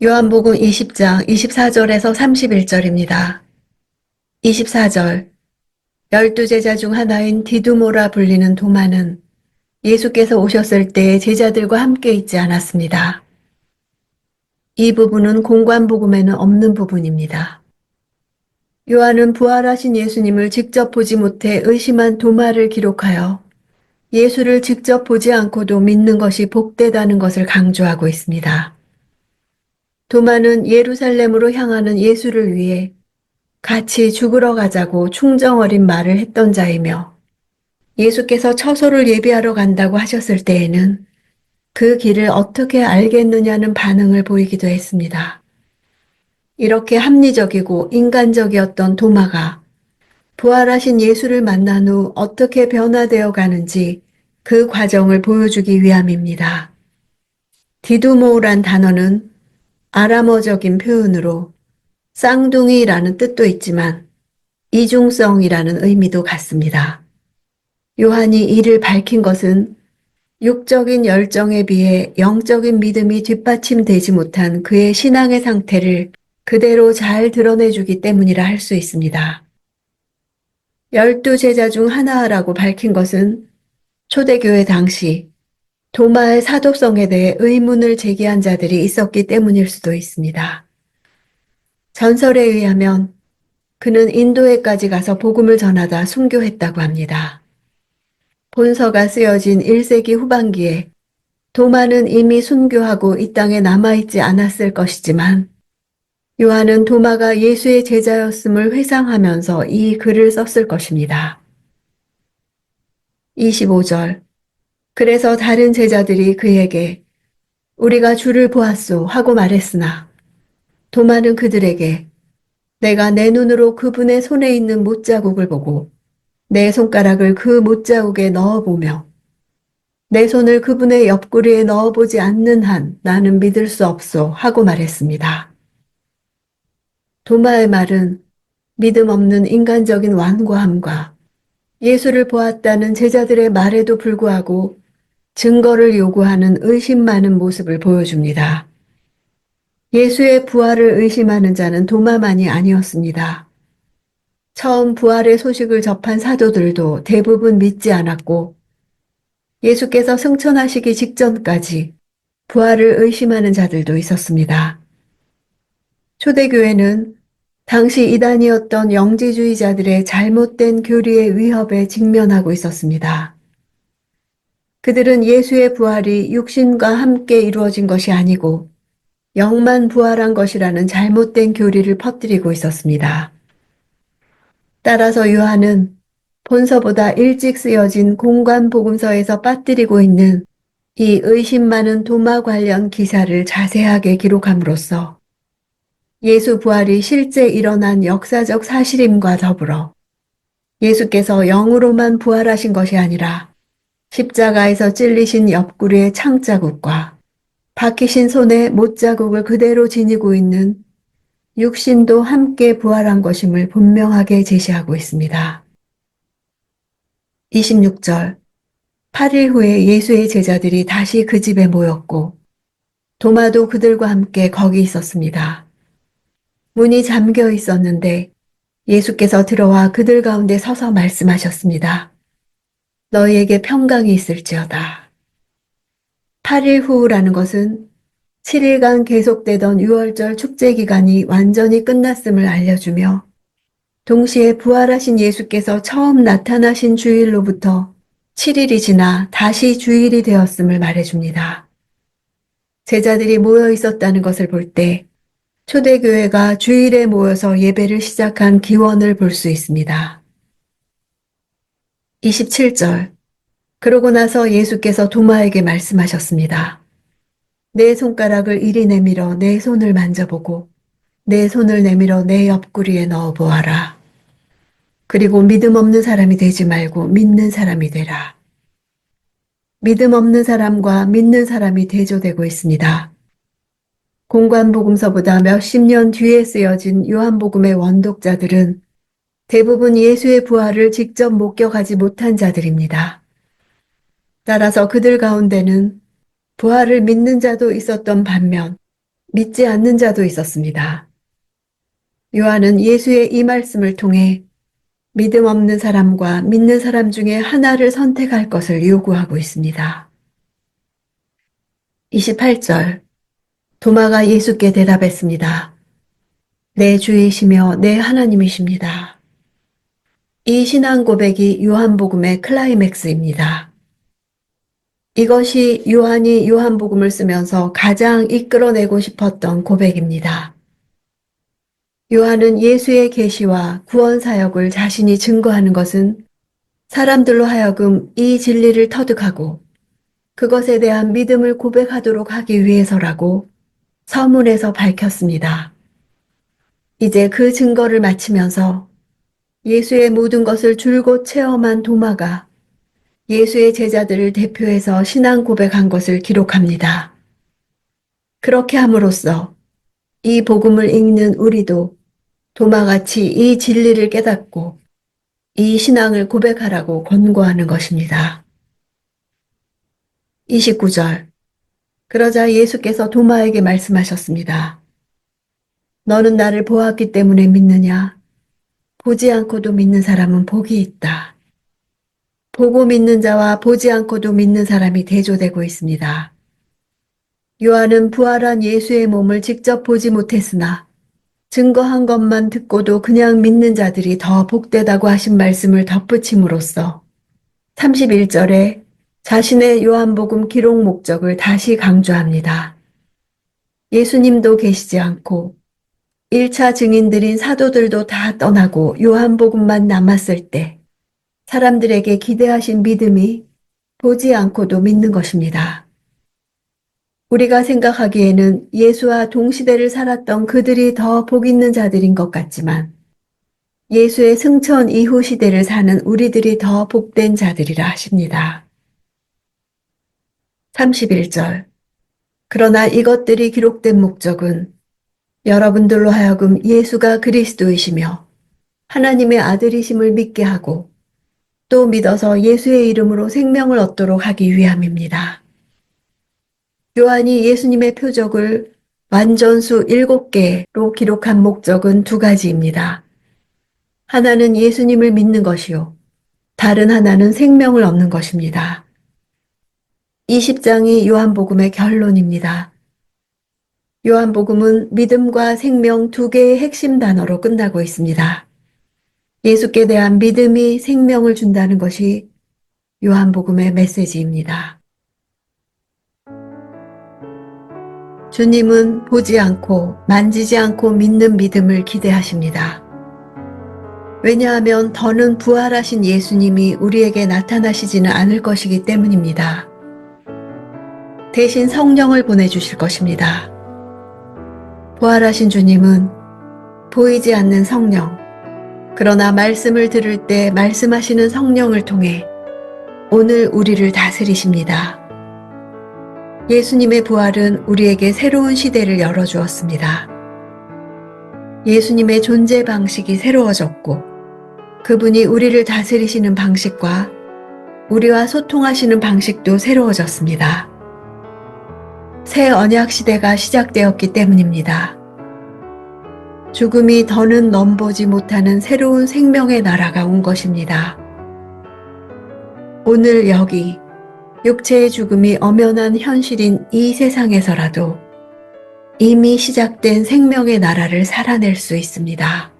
요한복음 20장 24절에서 31절입니다. 24절. 열두 제자 중 하나인 디두모라 불리는 도마는 예수께서 오셨을 때 제자들과 함께 있지 않았습니다. 이 부분은 공관복음에는 없는 부분입니다. 요한은 부활하신 예수님을 직접 보지 못해 의심한 도마를 기록하여 예수를 직접 보지 않고도 믿는 것이 복되다는 것을 강조하고 있습니다. 도마는 예루살렘으로 향하는 예수를 위해 같이 죽으러 가자고 충정 어린 말을 했던 자이며 예수께서 처소를 예비하러 간다고 하셨을 때에는 그 길을 어떻게 알겠느냐는 반응을 보이기도 했습니다. 이렇게 합리적이고 인간적이었던 도마가 부활하신 예수를 만난 후 어떻게 변화되어 가는지 그 과정을 보여주기 위함입니다. 디두모란 단어는 아람어적인 표현으로 쌍둥이라는 뜻도 있지만 이중성이라는 의미도 같습니다. 요한이 이를 밝힌 것은 육적인 열정에 비해 영적인 믿음이 뒷받침되지 못한 그의 신앙의 상태를 그대로 잘 드러내주기 때문이라 할 수 있습니다. 12제자 중 하나라고 밝힌 것은 초대교회 당시 도마의 사도성에 대해 의문을 제기한 자들이 있었기 때문일 수도 있습니다. 전설에 의하면 그는 인도에까지 가서 복음을 전하다 순교했다고 합니다. 본서가 쓰여진 1세기 후반기에 도마는 이미 순교하고 이 땅에 남아있지 않았을 것이지만 요한은 도마가 예수의 제자였음을 회상하면서 이 글을 썼을 것입니다. 25절. 그래서 다른 제자들이 그에게 우리가 주를 보았소 하고 말했으나 도마는 그들에게 내가 내 눈으로 그분의 손에 있는 못자국을 보고 내 손가락을 그 못자국에 넣어보며 내 손을 그분의 옆구리에 넣어보지 않는 한 나는 믿을 수 없소 하고 말했습니다. 도마의 말은 믿음 없는 인간적인 완고함과 예수를 보았다는 제자들의 말에도 불구하고 증거를 요구하는 의심 많은 모습을 보여줍니다. 예수의 부활을 의심하는 자는 도마만이 아니었습니다. 처음 부활의 소식을 접한 사도들도 대부분 믿지 않았고 예수께서 승천하시기 직전까지 부활을 의심하는 자들도 있었습니다. 초대교회는 당시 이단이었던 영지주의자들의 잘못된 교리의 위협에 직면하고 있었습니다. 그들은 예수의 부활이 육신과 함께 이루어진 것이 아니고 영만 부활한 것이라는 잘못된 교리를 퍼뜨리고 있었습니다. 따라서 요한은 본서보다 일찍 쓰여진 공관복음서에서 빠뜨리고 있는 이 의심 많은 도마 관련 기사를 자세하게 기록함으로써 예수 부활이 실제 일어난 역사적 사실임과 더불어 예수께서 영으로만 부활하신 것이 아니라 십자가에서 찔리신 옆구리의 창자국과 박히신 손에 못자국을 그대로 지니고 있는 육신도 함께 부활한 것임을 분명하게 제시하고 있습니다. 26절. 8일 후에 예수의 제자들이 다시 그 집에 모였고 도마도 그들과 함께 거기 있었습니다. 문이 잠겨 있었는데 예수께서 들어와 그들 가운데 서서 말씀하셨습니다. 너희에게 평강이 있을지어다. 8일 후라는 것은 7일간 계속되던 6월절 축제 기간이 완전히 끝났음을 알려주며 동시에 부활하신 예수께서 처음 나타나신 주일로부터 7일이 지나 다시 주일이 되었음을 말해줍니다. 제자들이 모여 있었다는 것을 볼 때 초대교회가 주일에 모여서 예배를 시작한 기원을 볼 수 있습니다. 27절. 그러고 나서 예수께서 도마에게 말씀하셨습니다. 내 손가락을 이리 내밀어 내 손을 만져보고 내 손을 내밀어 내 옆구리에 넣어보아라. 그리고 믿음 없는 사람이 되지 말고 믿는 사람이 되라. 믿음 없는 사람과 믿는 사람이 대조되고 있습니다. 공관복음서보다 몇십 년 뒤에 쓰여진 요한복음의 원독자들은 대부분 예수의 부활을 직접 목격하지 못한 자들입니다. 따라서 그들 가운데는 부활을 믿는 자도 있었던 반면 믿지 않는 자도 있었습니다. 요한은 예수의 이 말씀을 통해 믿음 없는 사람과 믿는 사람 중에 하나를 선택할 것을 요구하고 있습니다. 28절. 도마가 예수께 대답했습니다. 내 주이시며 내 하나님이십니다. 이 신앙 고백이 요한복음의 클라이맥스입니다. 이것이 요한이 요한복음을 쓰면서 가장 이끌어내고 싶었던 고백입니다. 요한은 예수의 계시와 구원 사역을 자신이 증거하는 것은 사람들로 하여금 이 진리를 터득하고 그것에 대한 믿음을 고백하도록 하기 위해서라고 서문에서 밝혔습니다. 이제 그 증거를 마치면서 예수의 모든 것을 줄곧 체험한 도마가 예수의 제자들을 대표해서 신앙 고백한 것을 기록합니다. 그렇게 함으로써 이 복음을 읽는 우리도 도마같이 이 진리를 깨닫고 이 신앙을 고백하라고 권고하는 것입니다. 29절. 그러자 예수께서 도마에게 말씀하셨습니다. 너는 나를 보았기 때문에 믿느냐? 보지 않고도 믿는 사람은 복이 있다. 보고 믿는 자와 보지 않고도 믿는 사람이 대조되고 있습니다. 요한은 부활한 예수의 몸을 직접 보지 못했으나 증거한 것만 듣고도 그냥 믿는 자들이 더 복되다고 하신 말씀을 덧붙임으로써 31절에 자신의 요한복음 기록 목적을 다시 강조합니다. 예수님도 계시지 않고 1차 증인들인 사도들도 다 떠나고 요한복음만 남았을 때 사람들에게 기대하신 믿음이 보지 않고도 믿는 것입니다. 우리가 생각하기에는 예수와 동시대를 살았던 그들이 더 복 있는 자들인 것 같지만 예수의 승천 이후 시대를 사는 우리들이 더 복된 자들이라 하십니다. 31절. 그러나 이것들이 기록된 목적은 여러분들로 하여금 예수가 그리스도이시며 하나님의 아들이심을 믿게 하고 또 믿어서 예수의 이름으로 생명을 얻도록 하기 위함입니다. 요한이 예수님의 표적을 완전수 7개로 기록한 목적은 두 가지입니다. 하나는 예수님을 믿는 것이요. 다른 하나는 생명을 얻는 것입니다. 20장이 요한복음의 결론입니다. 요한복음은 믿음과 생명 두 개의 핵심 단어로 끝나고 있습니다. 예수께 대한 믿음이 생명을 준다는 것이 요한복음의 메시지입니다. 주님은 보지 않고 만지지 않고 믿는 믿음을 기대하십니다. 왜냐하면 더는 부활하신 예수님이 우리에게 나타나시지는 않을 것이기 때문입니다. 대신 성령을 보내주실 것입니다. 부활하신 주님은 보이지 않는 성령, 그러나 말씀을 들을 때 말씀하시는 성령을 통해 오늘 우리를 다스리십니다. 예수님의 부활은 우리에게 새로운 시대를 열어주었습니다. 예수님의 존재 방식이 새로워졌고 그분이 우리를 다스리시는 방식과 우리와 소통하시는 방식도 새로워졌습니다. 새 언약 시대가 시작되었기 때문입니다. 죽음이 더는 넘보지 못하는 새로운 생명의 나라가 온 것입니다. 오늘 여기 육체의 죽음이 엄연한 현실인 이 세상에서라도 이미 시작된 생명의 나라를 살아낼 수 있습니다.